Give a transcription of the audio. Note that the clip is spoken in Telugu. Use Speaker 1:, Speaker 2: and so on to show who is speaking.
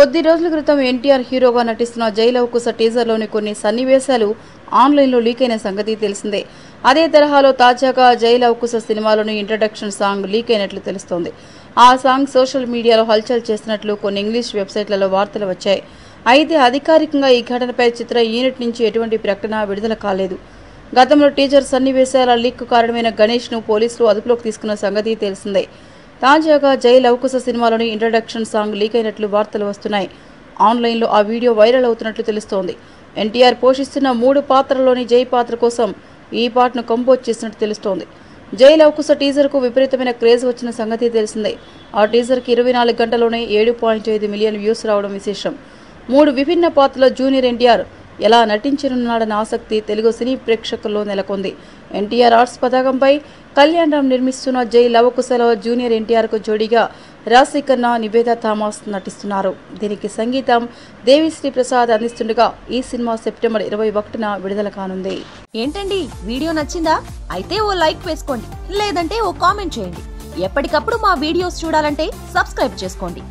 Speaker 1: కొద్ది రోజుల క్రితం ఎన్టీఆర్ హీరోగా నటిస్తున్న జై లవకుశ టీజర్లోని కొన్ని సన్నివేశాలు ఆన్లైన్లో లీక్ అయిన సంగతి తెలిసిందే. అదే తరహాలో తాజాగా జై లవకుశ సినిమాలోని ఇంట్రడక్షన్ సాంగ్ లీక్ అయినట్లు తెలుస్తోంది. ఆ సాంగ్ సోషల్ మీడియాలో హల్చల్ చేస్తున్నట్లు కొన్ని ఇంగ్లీష్ వెబ్సైట్లలో వార్తలు వచ్చాయి. అయితే అధికారికంగా ఈ ఘటనపై చిత్ర యూనిట్ నుంచి ఎటువంటి ప్రకటన విడుదల కాలేదు. గతంలో టీజర్ సన్నివేశాల లీక్ కారణమైన గణేష్ను పోలీసులు అదుపులోకి తీసుకున్న సంగతి తెలిసిందే. తాజాగా జై లవకుశ సినిమాలోని ఇంట్రడక్షన్ సాంగ్ లీక్ అయినట్లు వార్తలు వస్తున్నాయి. ఆన్లైన్లో ఆ వీడియో వైరల్ అవుతున్నట్లు తెలుస్తోంది. ఎన్టీఆర్ పోషిస్తున్న 3 పాత్రలోని జై పాత్ర కోసం ఈ పాటను కంపోజ్ చేసినట్టు తెలుస్తోంది. జై లవకుశ టీజర్కు విపరీతమైన క్రేజ్ వచ్చిన సంగతి తెలిసిందే. ఆ టీజర్కి 24 గంటల్లోనే 7.5 మిలియన్ వ్యూస్ రావడం విశేషం. 3 విభిన్న పాత్రల జూనియర్ ఎన్టీఆర్ ఎలా నటించనున్నాడన్న ఆసక్తి తెలుగు సినీ ప్రేక్షకుల్లో నెలకొంది. ఎన్టీఆర్ ఆర్ట్స్ పతాకంపై కళ్యాణ్ రామ్ నిర్మిస్తున్న జై లవకుశలో జూనియర్ ఎన్టీఆర్కు జోడీగా రాశి ఖన్నా, నివేదా థామస్ నటిస్తున్నారు. దీనికి సంగీతం దేవిశ్రీ ప్రసాద్ అందిస్తుండగా ఈ సినిమా సెప్టెంబర్ 21న విడుదల కానుంది.
Speaker 2: ఏంటండి, వీడియో నచ్చిందా? అయితే ఓ లైక్ వేసుకోండి, లేదంటే ఓ కామెంట్ చేయండి. ఎప్పటికప్పుడు మా వీడియోస్ చూడాలంటే సబ్స్క్రైబ్ చేసుకోండి.